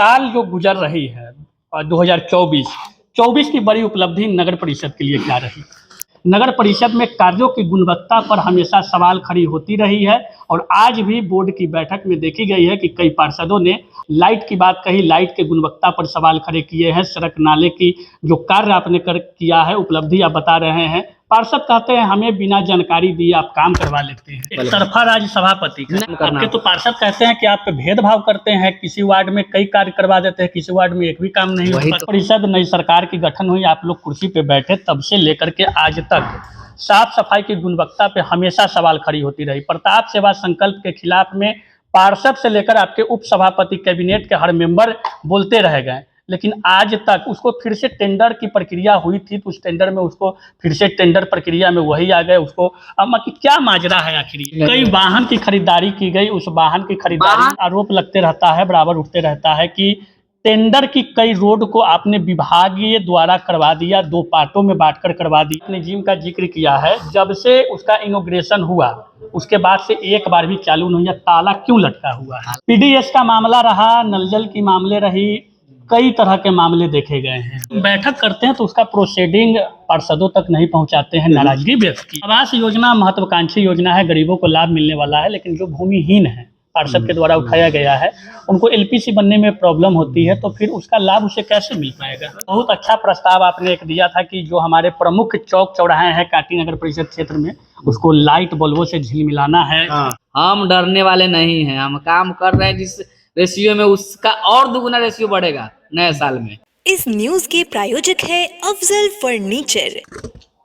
साल जो गुजर रही है 2024 की बड़ी उपलब्धि नगर परिषद के लिए क्या रही? नगर परिषद में कार्यों की गुणवत्ता पर हमेशा सवाल खड़ी होती रही है और आज भी बोर्ड की बैठक में देखी गई है कि कई पार्षदों ने लाइट की बात कही, लाइट की गुणवत्ता पर सवाल खड़े किए हैं, सड़क नाले की जो कार्य आपने किया है, उपलब्धि आप बता रहे हैं। पार्षद कहते हैं हमें बिना जानकारी दिए आप काम करवा लेते हैं। एक तरफा राज सभापति आपके तो पार्षद कहते हैं कि आप भेदभाव करते हैं, किसी वार्ड में कई कार्य करवा देते हैं, किसी वार्ड में एक भी काम नहीं होता। तो परिषद नई सरकार की गठन हुई, आप लोग कुर्सी पे बैठे, तब से लेकर के आज तक साफ सफाई की गुणवत्ता पे हमेशा सवाल खड़ी होती रही। प्रताप सेवा संकल्प के खिलाफ में पार्षद से लेकर आपके उप सभापति, कैबिनेट के हर मेंबर बोलते रह गए, लेकिन आज तक उसको फिर से टेंडर की प्रक्रिया हुई थी तो उस टेंडर में उसको फिर से टेंडर प्रक्रिया में वही आ गए। उसको कि क्या माजरा है आखिर? कई वाहन की खरीदारी की गई, उस वाहन की खरीदारी आरोप लगते रहता है, बराबर उठते रहता है कि टेंडर की कई रोड को आपने विभागीय द्वारा करवा दिया, 2 पार्टों में बांटकर करवा दिया। आपने जिम का जिक्र किया है, जब से उसका इनॉग्रेशन हुआ उसके बाद से एक बार भी चालू नहीं है, ताला क्यों लटका हुआ है? पीडीएस का मामला रहा, नल जल की मामले रही, कई तरह के मामले देखे गए हैं। बैठक करते हैं तो उसका प्रोसीडिंग पार्षदों तक नहीं पहुंचाते हैं, नाराजगी व्यक्त की। आवास योजना महत्वाकांक्षी योजना है, गरीबों को लाभ मिलने वाला है, लेकिन जो भूमिहीन है पार्षद के द्वारा उठाया गया है, उनको एलपीसी बनने में प्रॉब्लम होती है, तो फिर उसका लाभ उसे कैसे मिल पाएगा? बहुत अच्छा प्रस्ताव आपने एक दिया था कि जो हमारे प्रमुख चौक चौराहे हैं कांटी नगर परिषद क्षेत्र में, उसको लाइट बल्बों से झिलमिलाना है। हम डरने वाले नहीं हैं, हम काम कर रहे हैं, जिस रेशियो में उसका और दुगुना रेशियो बढ़ेगा नए साल में। इस न्यूज के प्रायोजक है अफजल फर्नीचर।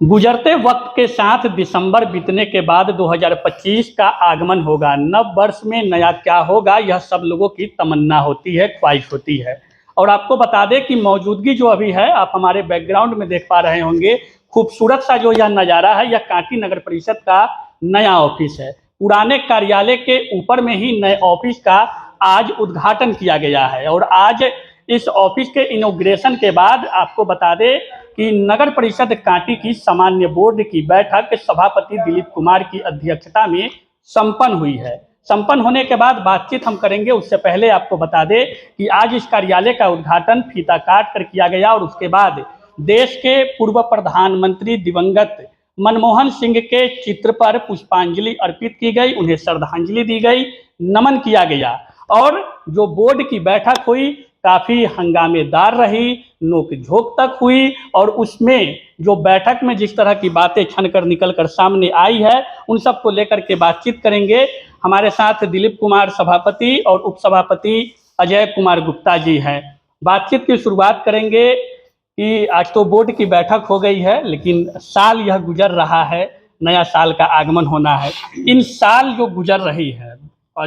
गुजरते वक्त के साथ दिसंबर बीतने के बाद 2025 का आगमन होगा। नव वर्ष में नया क्या होगा, यह सब लोगों की तमन्ना होती है, ख्वाहिश होती है। और आपको बता दें कि मौजूदगी जो अभी है, आप हमारे बैकग्राउंड में देख पा रहे होंगे, खूबसूरत सा जो यह नज़ारा है, यह कांटी नगर परिषद का नया ऑफिस है। पुराने कार्यालय के ऊपर में ही नए ऑफिस का आज उद्घाटन किया गया है। और आज इस ऑफिस के इनॉग्रेशन के बाद आपको बता दें कि नगर परिषद कांटी की सामान्य बोर्ड की बैठक सभापति दिलीप कुमार की अध्यक्षता में संपन्न हुई है। संपन्न होने के बाद बातचीत हम करेंगे, उससे पहले आपको बता दें कि आज इस कार्यालय का उद्घाटन फीता काट कर किया गया और उसके बाद देश के पूर्व प्रधानमंत्री दिवंगत मनमोहन सिंह के चित्र पर पुष्पांजलि अर्पित की गई, उन्हें श्रद्धांजलि दी गई, नमन किया गया। और जो बोर्ड की बैठक हुई काफ़ी हंगामेदार रही, नोक झोंक तक हुई, और उसमें जो बैठक में जिस तरह की बातें छन कर निकल कर सामने आई है, उन सब को लेकर के बातचीत करेंगे। हमारे साथ दिलीप कुमार सभापति और उपसभापति अजय कुमार गुप्ता जी हैं। बातचीत की शुरुआत करेंगे कि आज तो बोर्ड की बैठक हो गई है, लेकिन साल यह गुजर रहा है, नया साल का आगमन होना है। इन साल जो गुजर रही है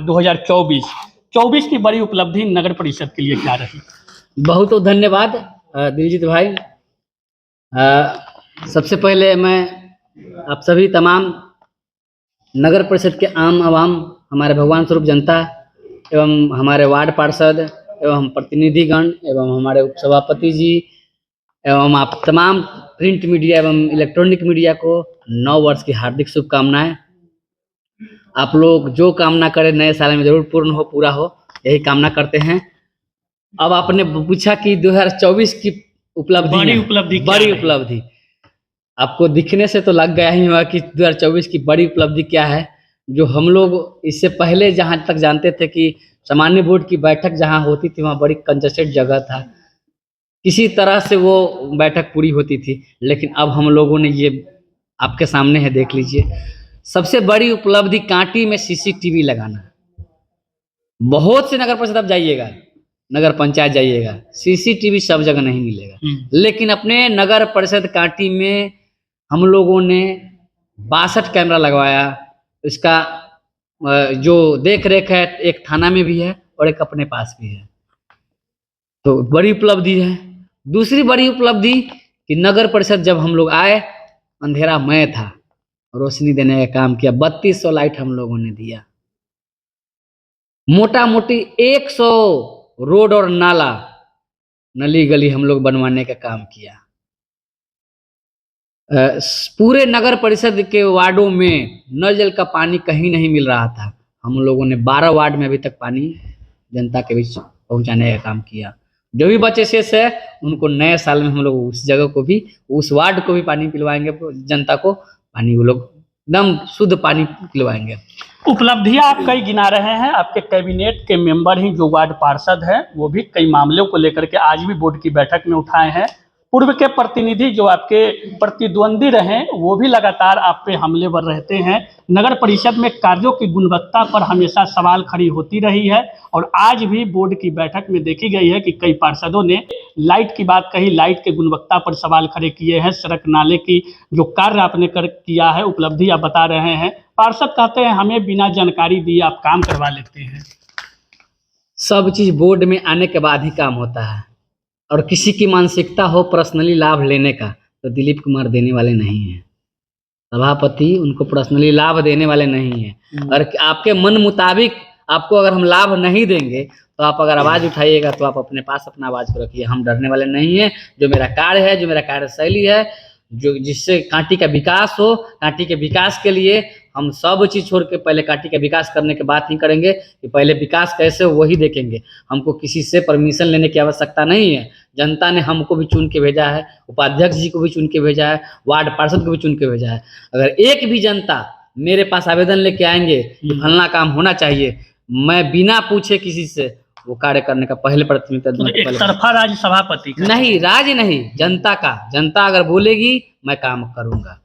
2024 की बड़ी उपलब्धि नगर परिषद के लिए क्या रही? बहुत बहुत धन्यवाद दिलजीत भाई। सबसे पहले मैं आप सभी तमाम नगर परिषद के आम आवाम, हमारे भगवान स्वरूप जनता एवं हमारे वार्ड पार्षद एवं प्रतिनिधिगण एवं हमारे उपसभापति जी एवं आप तमाम प्रिंट मीडिया एवं इलेक्ट्रॉनिक मीडिया को नव वर्ष की हार्दिक शुभकामनाएं। आप लोग जो कामना करें नए साल में जरूर पूर्ण हो, पूरा हो, यही कामना करते हैं। अब आपने पूछा कि 2024 की बड़ी उपलब्धि आपको दिखने से तो लग गया ही होगा कि 2024 की बड़ी उपलब्धि क्या है। जो हम लोग इससे पहले जहाँ तक जानते थे कि सामान्य बोर्ड की बैठक जहाँ होती थी वहाँ बड़ी कंजस्टेड जगह था, किसी तरह से वो बैठक पूरी होती थी, लेकिन अब हम लोगों ने ये आपके सामने है, देख लीजिए। सबसे बड़ी उपलब्धि कांटी में सीसीटीवी लगाना। बहुत से नगर परिषद आप जाइएगा, नगर पंचायत जाइएगा, सीसीटीवी सब जगह नहीं मिलेगा, लेकिन अपने नगर परिषद कांटी में हम लोगों ने 62 कैमरा लगवाया। इसका जो देख रेख है एक थाना में भी है और एक अपने पास भी है, तो बड़ी उपलब्धि है। दूसरी बड़ी उपलब्धि कि नगर परिषद जब हम लोग आए, अंधेरामय था, रोशनी देने का काम किया। 3200 लाइट हम लोगों ने दिया। मोटा मोटी 100 रोड और नाला, नली गली हम लोग बनवाने का काम किया। पूरे नगर परिषद के वार्डों में नल जल का पानी कहीं नहीं मिल रहा था। हम लोगों ने 12 वार्ड में अभी तक पानी जनता के बीच पहुंचाने का काम किया। जो भी बचे शेष है उनको नए साल में हम लोग उस जगह को भी, उस वार्ड को भी पानी पिलवाएंगे, जनता को पानी, वो लोग एकदम शुद्ध पानी पिलवाएंगे। उपलब्धियां आप कई गिना रहे हैं, आपके कैबिनेट के मेंबर ही जो वार्ड पार्षद हैं वो भी कई मामलों को लेकर के आज भी बोर्ड की बैठक में उठाए हैं। पूर्व के प्रतिनिधि जो आपके प्रतिद्वंदी रहे वो भी लगातार आप पे हमलेवर रहते हैं। नगर परिषद में कार्यों की गुणवत्ता पर हमेशा सवाल खड़ी होती रही है और आज भी बोर्ड की बैठक में देखी गई है कि कई पार्षदों ने लाइट की बात कही, लाइट की गुणवत्ता पर सवाल खड़े किए हैं। सड़क नाले की जो कार्य आपने किया है, उपलब्धि आप बता रहे हैं। पार्षद कहते हैं हमें बिना जानकारी दिए आप काम करवा लेते हैं। सब चीज बोर्ड में आने के बाद ही काम होता है, और किसी की मानसिकता हो पर्सनली लाभ लेने का तो दिलीप कुमार देने वाले नहीं हैं। सभापति उनको पर्सनली लाभ देने वाले नहीं हैं। और आपके मन मुताबिक आपको अगर हम लाभ नहीं देंगे तो आप अगर आवाज उठाइएगा तो आप अपने पास अपना आवाज को रखिए, हम डरने वाले नहीं हैं। जो मेरा कार्य है, जो मेरा कार्यशैली है, जो जिससे कांटी का विकास हो, कांटी के विकास के लिए हम सब चीज छोड़ के पहले कांटी का विकास करने के बाद ही करेंगे। कि पहले विकास कैसे हो वही देखेंगे। हमको किसी से परमिशन लेने की आवश्यकता नहीं है। जनता ने हमको भी चुन के भेजा है, उपाध्यक्ष जी को भी चुन के भेजा है, वार्ड पार्षद को भी चुन के भेजा है। अगर एक भी जनता मेरे पास आवेदन लेके आएंगे कि फलना काम होना चाहिए, मैं बिना पूछे किसी से वो कार्य करने का पहले प्राथमिकता दूंगा। एक तरफा राज सभापति का नहीं, राज नहीं, जनता का। जनता अगर बोलेगी मैं काम करूंगा।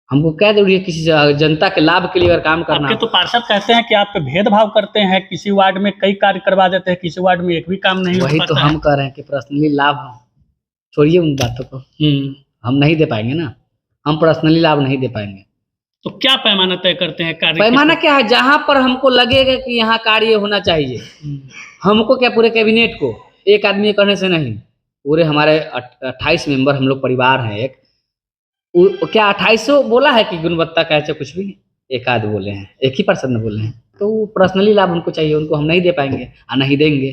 हमको क्या जरूरी है किसी जनता के लाभ के लिए अगर काम करना। आपके तो पार्षद कहते हैं कि आप पे भेदभाव करते हैं, किसी वार्ड में कई कार्य करवा देते हैं, किसी वार्ड में एक भी काम नहीं हो वही पाता तो है। हम कह रहे हैं कि पर्सनली लाभ छोड़िए उन बातों को, हम नहीं दे पाएंगे ना। हम पर्सनली लाभ नहीं दे पाएंगे। तो क्या पैमाना तय करते हैं कार्य? पैमाना क्या है? जहां पर हमको लगेगा कि यहाँ कार्य होना चाहिए, हमको क्या पूरे कैबिनेट को एक आदमी करने से नहीं, पूरे हमारे 28 मेंबर हम लोग परिवार हैं। एक क्या 28 बोला है कि गुणवत्ता कैसे, कुछ भी एक आध बोले हैं, एक ही पर्सन ने बोले हैं। तो पर्सनली लाभ उनको चाहिए, उनको हम नहीं दे पाएंगे और नहीं देंगे।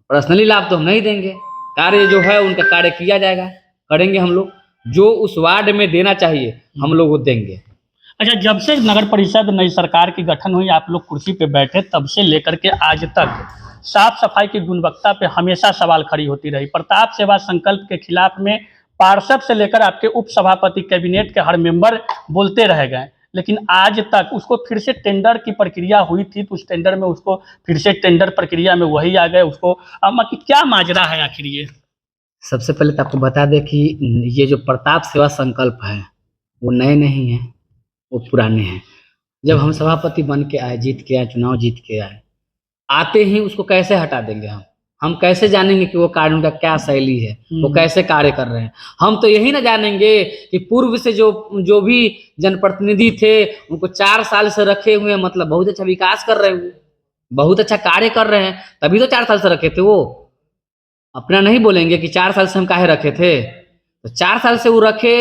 पर्सनली लाभ तो हम नहीं देंगे। कार्य जो है उनका कार्य किया जाएगा, करेंगे हम लोग। जो उस वार्ड में देना चाहिए हम लोग वो देंगे। अच्छा, जब से नगर परिषद नई सरकार की गठन हुई, आप लोग कुर्सी पे बैठे, तब से लेकर के आज तक साफ सफाई की गुणवत्ता पे हमेशा सवाल खड़ी होती रही। प्रताप सेवा संकल्प के खिलाफ में पार्षद से लेकर आपके उप सभापति, कैबिनेट के हर मेंबर बोलते रह गए, लेकिन आज तक उसको फिर से टेंडर की प्रक्रिया हुई थी तो उस टेंडर में उसको फिर से टेंडर प्रक्रिया में वही आ गए। उसको मतलब क्या माजरा है आखिर ये? सबसे पहले तो आपको बता दें कि ये जो प्रताप सेवा संकल्प है वो नए नहीं है, वो पुराने हैं। जब हम सभापति बन के आए, जीत के आए, चुनाव जीत के आए, आते ही उसको कैसे हटा देंगे? हम कैसे जानेंगे कि वो कार्य उनका क्या शैली है, वो कैसे कार्य कर रहे हैं? हम तो यही ना जानेंगे कि पूर्व से जो भी जनप्रतिनिधि थे उनको 4 साल से रखे हुए, मतलब बहुत अच्छा विकास कर रहे हैं, बहुत अच्छा कार्य कर रहे हैं, तभी तो 4 साल से रखे थे। वो अपना नहीं बोलेंगे कि 4 साल से हम काहे रखे थे। तो 4 साल से वो रखे,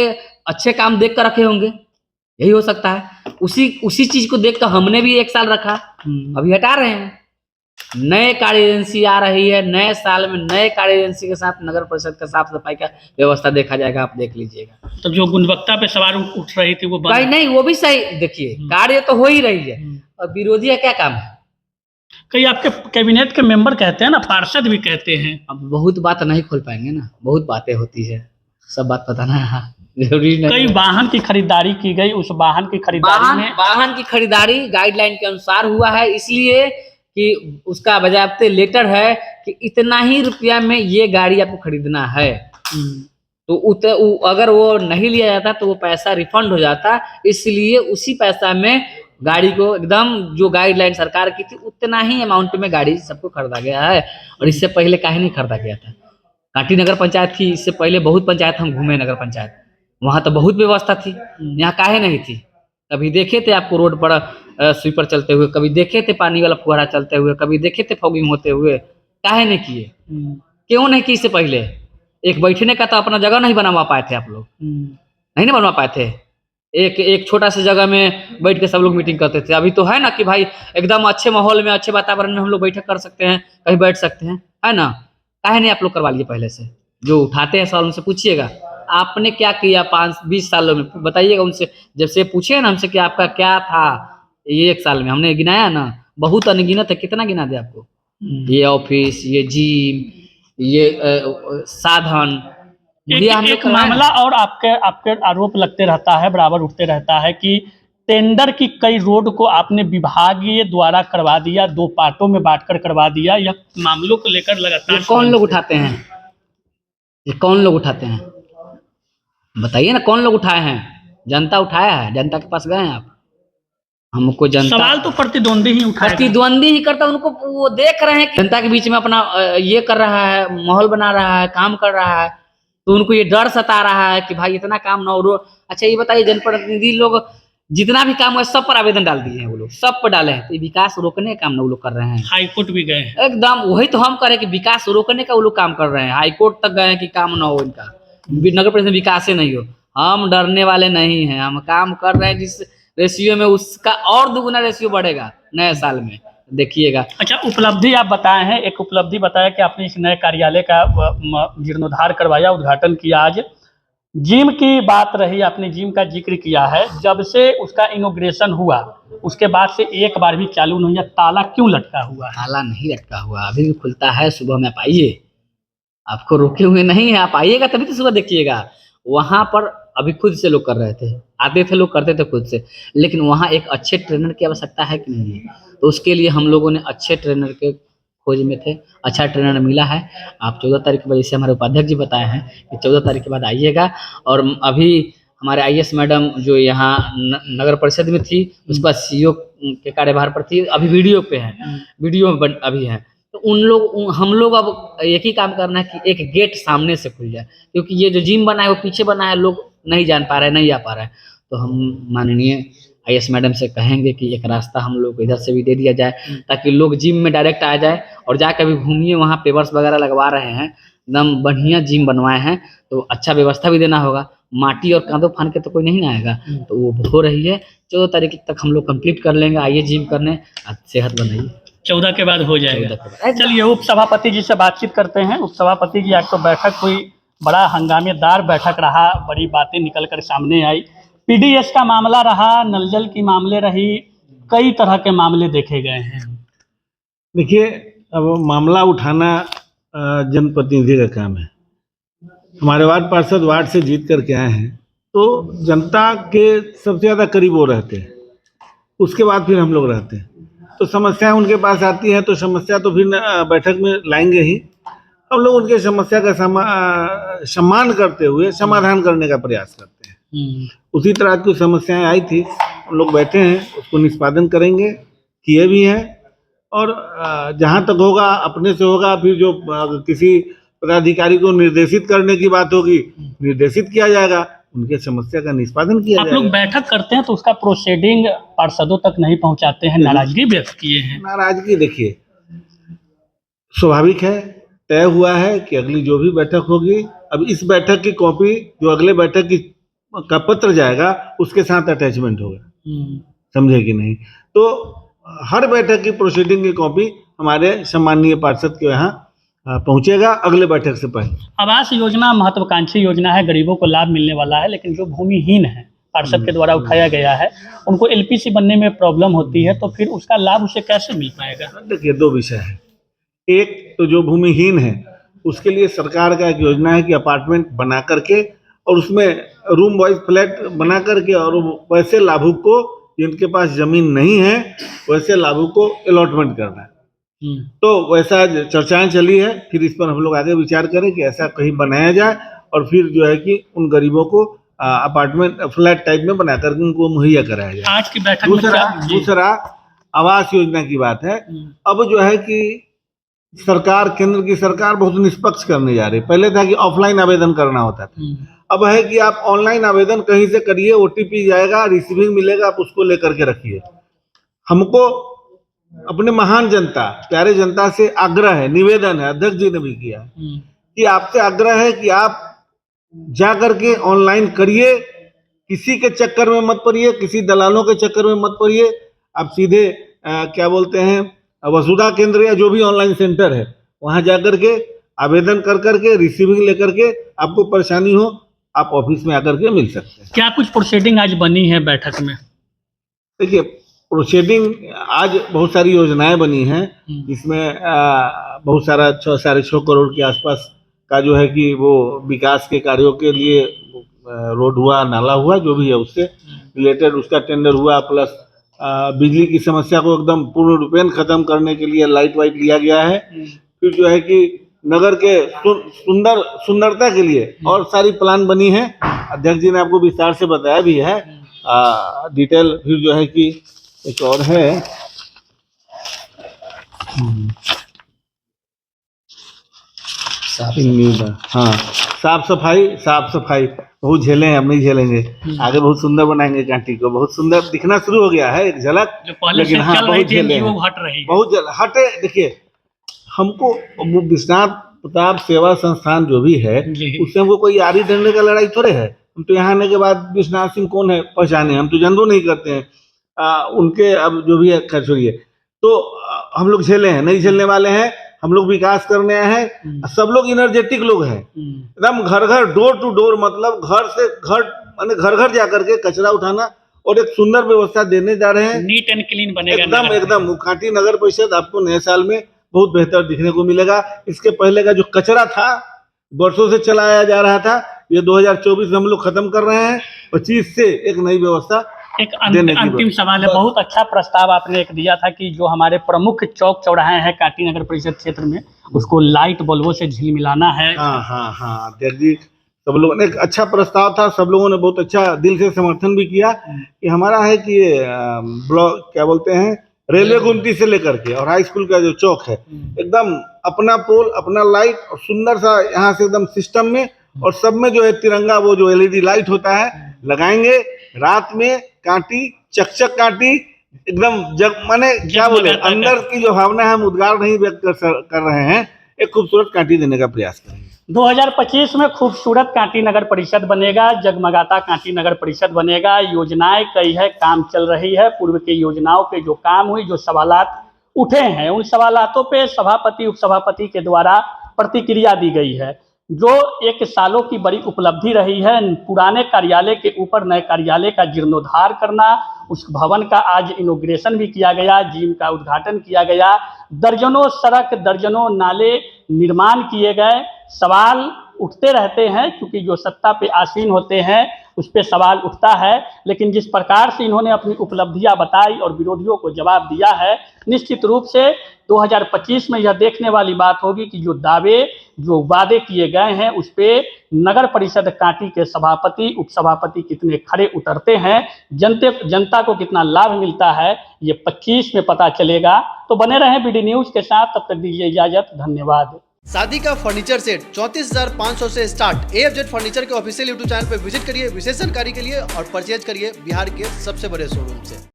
अच्छे काम देख कर रखे होंगे, यही हो सकता है। उसी चीज को देख कर हमने भी 1 साल रखा, अभी हटा रहे हैं। नए कार्य एजेंसी आ रही है, नए साल में नए कार्य एजेंसी के साथ नगर परिषद का साफ सफाई का व्यवस्था देखा जाएगा, आप देख लीजिएगा। तो जो गुणवत्ता पे सवाल उठ रही थी वो नहीं, वो भी सही। देखिए कार्य तो हो ही रही है, और विरोधी का क्या काम है? कई आपके कैबिनेट के मेंबर कहते हैं ना, पार्षद भी कहते हैं। अब बहुत बात नहीं खोल पाएंगे ना, बहुत बातें होती है, सब बात बताना जरूरी नहीं। कई वाहन की खरीदारी की गई, उस वाहन की खरीदारी में वाहन की खरीदारी गाइडलाइन के अनुसार हुआ है, इसलिए कि उसका बाकायदा लेटर है कि इतना ही रुपया में ये गाड़ी आपको खरीदना है। तो अगर वो नहीं लिया जाता तो वो पैसा रिफंड हो जाता, इसलिए उसी पैसा में गाड़ी को एकदम जो गाइडलाइन सरकार की थी उतना ही अमाउंट में गाड़ी सबको खरीदा गया है। और इससे पहले काहे नहीं खरीदा गया था? कांटी नगर पंचायत थी, इससे पहले बहुत पंचायत हम घूमे, नगर पंचायत, वहां तो बहुत व्यवस्था थी, यहाँ काहे नहीं थी? कभी देखे थे आपको रोड पर स्वीपर चलते हुए, कभी देखे थे पानी वाला फुहारा चलते हुए, कभी देखे थे फॉगिंग होते हुए? काहे नहीं किए? क्यों नहीं की? इससे पहले एक बैठने का तो अपना जगह नहीं बनवा पाए थे आप लोग, नहीं ना बनवा पाए थे। एक छोटा सा जगह में बैठ के सब लोग मीटिंग करते थे। अभी तो है ना कि भाई एकदम अच्छे माहौल में, अच्छे वातावरण में हम लोग बैठक कर सकते हैं, कहीं बैठ सकते हैं, है ना? काहे नहीं आप लोग करवा लिए पहले से? जो उठाते हैं सवाल उनसे पूछिएगा, आपने क्या किया 5-20 सालों में, बताइएगा उनसे। जब से पूछे ना हमसे कि आपका क्या था ये 1 साल में, हमने गिनाया ना, बहुत अनगिनत है। कितना गिना दे आपको? ये ऑफिस, ये जिम, ये साधन मुहैया हम लोग एक करवाए हैं। मामला और आपके आपके आरोप लगते रहता है, बराबर उठते रहता है कि टेंडर की कई रोड को आपने विभागीय द्वारा करवा दिया, 2 पार्टों में बांटकर करवा दिया। यह मामलों को लेकर लगातार ये कौन लोग उठाते हैं? ये कौन लोग उठाते हैं? बताइए ना, कौन लोग उठाए हैं? जनता उठाया है? जनता के पास गए हैं आप? हमको जनता सवाल तो प्रतिद्वंदी ही उठाएगा। प्रतिद्वंदी ही करता, उनको वो देख रहे हैं कि जनता के बीच में अपना ये कर रहा है, माहौल बना रहा है, काम कर रहा है, तो उनको ये डर सता रहा है कि भाई इतना काम ना हो। अच्छा ये बताइए, जनप्रतिनिधि लोग जितना भी काम है सब पर आवेदन डाल दिए हैं, वो लोग सब पर डाले हैं, तो ये विकास रोकने का काम ना वो लोग कर रहे हैं। हाईकोर्ट भी गए हैं। एकदम वही तो हम करें कि विकास रोकने का वो लोग काम कर रहे हैं, हाईकोर्ट तक गए हैं कि काम ना हो इनका, नगर परिषद विकास नहीं हो। हम डरने वाले नहीं हैं, हम काम कर रहे हैं जिस रेशियो में उसका और दुगुना रेशियो बढ़ेगा नए साल में, देखिएगा। अच्छा, उपलब्धि आप बताए हैं, एक उपलब्धि बताया कि आपने इस नए कार्यालय का जीर्णोद्धार करवाया, उद्घाटन किया आज। जिम की बात रही, आपने जिम का जिक्र किया है। जब से उसका इनॉग्रेशन हुआ उसके बाद से एक बार भी चालू नहीं है, ताला क्यों लटका हुआ है? ताला नहीं लटका हुआ, अभी भी खुलता है। सुबह में आप आइए, आपको रोके हुए नहीं है, आप आइएगा तभी तो सुबह देखिएगा। वहाँ पर अभी खुद से लोग कर रहे थे, आते थे लोग, करते थे खुद से, लेकिन वहाँ एक अच्छे ट्रेनर की आवश्यकता है कि नहीं है, तो उसके लिए हम लोगों ने अच्छे ट्रेनर के खोज में थे, अच्छा ट्रेनर मिला है। आप 14 तारीख के बाद, जैसे हमारे उपाध्यक्ष जी बताए हैं कि 14 तारीख के बाद आइएगा। और अभी हमारे IAS मैडम जो यहाँ नगर परिषद में थी, उसके बाद CO के कार्यभार पर थी, अभी वीडियो पे है, वीडियो में अभी है। तो हम लोग अब एक ही काम करना है कि एक गेट सामने से खुल जाए, क्योंकि ये जो जिम बना है वो पीछे बना है, लोग नहीं जान पा रहे हैं, नहीं आ पा रहे हैं। तो हम माननीय IAS मैडम से कहेंगे कि एक रास्ता हम लोग इधर से भी दे दिया जाए, ताकि लोग जिम में डायरेक्ट आ जाए और जाकर भी घूमिए। वहाँ पेपर्स वगैरह लगवा रहे हैं, एकदम बढ़िया जिम बनवाए हैं, तो अच्छा व्यवस्था भी देना होगा। माटी और कांदो फान के तो कोई नहीं ना आएगा, तो वो हो रही है। 14 तारीख तक हम लोग कंप्लीट कर लेंगे। आइए जिम करने, सेहत बनाइए। 14 के बाद हो जाएगा। 14 के बाद। चलिए, उप सभापति जी से बातचीत करते हैं। उप सभापति जी, आज तो बैठक हुई, बड़ा हंगामेदार बैठक रहा, बड़ी बातें निकल कर सामने आई। PDS का मामला रहा, नल जल की मामले रही, कई तरह के मामले देखे गए हैं। देखिए, अब मामला उठाना जनप्रतिनिधि का काम है। हमारे वार्ड पार्षद वार्ड से जीत करके आए हैं, तो जनता के सबसे ज़्यादा करीब वो रहते हैं, उसके बाद फिर हम लोग रहते हैं। तो समस्याएं उनके पास आती हैं, तो समस्या तो फिर बैठक में लाएंगे ही। हम लोग उनके समस्या का सम्मान करते हुए समाधान करने का प्रयास करते हैं। उसी तरह की समस्याएं आई थी, हम लोग बैठे हैं, उसको निष्पादन करेंगे, किए भी हैं। और जहाँ तक होगा अपने से होगा, फिर जो किसी पदाधिकारी को निर्देशित करने की बात होगी, निर्देशित किया जाएगा, उनके समस्या का निष्पादन किया आप जाएगा। लोग बैठक करते हैं तो उसका प्रोसीडिंग पार्षदों तक नहीं पहुंचाते हैं, नाराजगी व्यक्त किए हैं। नाराजगी देखिए स्वाभाविक है, तय हुआ है कि अगली जो भी बैठक होगी, अब इस बैठक की कॉपी जो अगले बैठक की का पत्र जाएगा उसके साथ अटैचमेंट होगा, समझे कि नहीं? तो हर बैठक की प्रोसीडिंग की कॉपी हमारे सम्माननीय पार्षद के यहाँ पहुंचेगा अगले बैठक से पहले। आवास योजना महत्वाकांक्षी योजना है, गरीबों को लाभ मिलने वाला है, लेकिन जो भूमिहीन है, पार्षद के द्वारा उठाया गया है, उनको LPC बनने में प्रॉब्लम होती है, तो फिर उसका लाभ उसे कैसे मिल पाएगा? देखिए, दो विषय है। एक तो जो भूमिहीन है उसके लिए सरकार का एक योजना है कि अपार्टमेंट बना करके और उसमें रूम वाइज फ्लैट बना करके, और वैसे लाभुक को जिनके पास जमीन नहीं है वैसे लाभुक को अलॉटमेंट करना है। तो वैसा चर्चाएं चली है, फिर इस पर हम लोग आगे विचार करें कि ऐसा कहीं बनाया जाए, और फिर जो है कि उन गरीबों को अपार्टमेंट फ्लैट टाइप में बना करके उनको मुहैया कराया जाए। आज की बैठक में दूसरा आवास योजना की बात है। अब जो है कि सरकार, केंद्र की सरकार बहुत निष्पक्ष करने जा रही है। पहले था कि ऑफलाइन आवेदन करना होता था, अब है कि आप ऑनलाइन आवेदन कहीं से करिए, OTP जाएगा, रिसीविंग मिलेगा, आप उसको लेकर के रखिए। हमको अपने महान जनता, प्यारे जनता से आग्रह है, निवेदन है, अध्यक्ष जी ने भी किया है कि आपसे आग्रह है कि आप जा करके ऑनलाइन करिए, किसी के चक्कर में मत पड़िए, किसी दलालों के चक्कर में मत पड़िए। आप सीधे क्या बोलते हैं, वसुधा केंद्र या जो भी ऑनलाइन सेंटर है वहां जाकर के आवेदन कर करके रिसीविंग लेकर के, आपको परेशानी हो आप ऑफिस में आकर के मिल सकते हैं। क्या कुछ प्रोसीडिंग आज बनी है बैठक में? देखिए, प्रोसीडिंग आज बहुत सारी योजनाएं बनी हैं, जिसमें बहुत सारा 6.5 करोड़ के आसपास का जो है कि वो विकास के कार्यों के लिए रोड हुआ, नाला हुआ, जो भी है उससे रिलेटेड उसका टेंडर हुआ, प्लस बिजली की समस्या को एकदम पूर्ण रूपेण खत्म करने के लिए लाइट वाइट लिया गया है। फिर जो है कि नगर के सुंदरता के लिए और सारी प्लान बनी है। अध्यक्ष जी ने आपको विस्तार से बताया भी है डिटेल। फिर जो है कि एक और है, हाँ, साफ सफाई बहुत झेले हैं, अब नहीं झेलेंगे, आगे बहुत सुंदर बनाएंगे कांटी को, बहुत सुंदर दिखना शुरू हो गया है एक झलक, लेकिन हाँ बहुत झेले हैं, बहुत हटे। देखिए हमको विश्वनाथ प्रताप सेवा संस्थान जो भी है उससे हमको कोई यारी डंडे का लड़ाई थोड़े है। हम तो यहाँ आने के बाद विश्वनाथ सिंह कौन है पहचाने, हम तो जानबो नहीं करते हैं उनके, अब जो भी है खैर छोड़िए। तो हम लोग झेले हैं, नहीं झेलने वाले हैं, हम लोग विकास करने आए हैं। सब लोग इनर्जेटिक लोग हैं, एकदम घर घर डोर टू डोर, मतलब घर से घर, माने घर घर जाकर के कचरा उठाना और एक सुंदर व्यवस्था देने जा रहे हैं। नीट एंड क्लीन बनेगा एकदम एकदम। कांटी नगर परिषद आपको नए साल में बहुत बेहतर दिखने को मिलेगा। इसके पहले का जो कचरा था, वर्षों से चलाया जा रहा था, ये 2024 में हम लोग खत्म कर रहे हैं। 25 से एक नई व्यवस्था। एक अंतिम सवाल है, बहुत अच्छा प्रस्ताव आपने एक दिया था कि जो हमारे प्रमुख चौक चौराहे हैं कांटी नगर परिषद क्षेत्र में, उसको लाइट बल्बों से झिलमिलाना है। हाँ अध्यक्ष जी, सब लोगों ने एक अच्छा प्रस्ताव था, सब लोगों ने बहुत अच्छा दिल से समर्थन भी किया कि हमारा है कि ये ब्लॉक क्या बोलते हैं, रेलवे गुमटी से लेकर के और हाई स्कूल का जो चौक है, एकदम अपना पोल, अपना लाइट और सुंदर सा यहाँ से एकदम सिस्टम में, और सब में जो है तिरंगा, वो जो LED लाइट होता है लगाएंगे रात में। कांटी चकचक कांटी एकदम जग, माने क्या बोले, अंदर की जो भावना है हम उद्गार नहीं व्यक्त कर रहे हैं, एक खूबसूरत कांटी देने का प्रयास करेंगे। 2025 में खूबसूरत कांटी नगर परिषद बनेगा, जगमगाता कांटी नगर परिषद बनेगा। योजनाएं कई है, काम चल रही है। पूर्व की योजनाओं पे जो काम हुई, जो सवालात उठे हैं, उन सवालातों पे सभापति उपसभापति के द्वारा प्रतिक्रिया दी गई है। जो एक सालों की बड़ी उपलब्धि रही है, पुराने कार्यालय के ऊपर नए कार्यालय का जीर्णोद्धार करना, उस भवन का आज इनॉग्रेशन भी किया गया, जिम का उद्घाटन किया गया, दर्जनों सड़क, दर्जनों नाले निर्माण किए गए। सवाल उठते रहते हैं, क्योंकि जो सत्ता पे आसीन होते हैं उस पर सवाल उठता है, लेकिन जिस प्रकार से इन्होंने अपनी उपलब्धियां बताई और विरोधियों को जवाब दिया है, निश्चित रूप से 2025 में यह देखने वाली बात होगी कि जो दावे, जो वादे किए गए हैं, उस पर नगर परिषद कांटी के सभापति उपसभापति कितने खरे उतरते हैं, जनता को कितना लाभ मिलता है, ये 25 में पता चलेगा। तो बने रहें BD न्यूज़ के साथ, तब तक दीजिए इजाजत, धन्यवाद। शादी का फर्नीचर सेट 34,500 से स्टार्ट। AFZ फर्नीचर के ऑफिशियल YouTube चैनल पर विजिट करिए विशेष जानकारी के लिए और परचेज करिए बिहार के सबसे बड़े शोरूम से।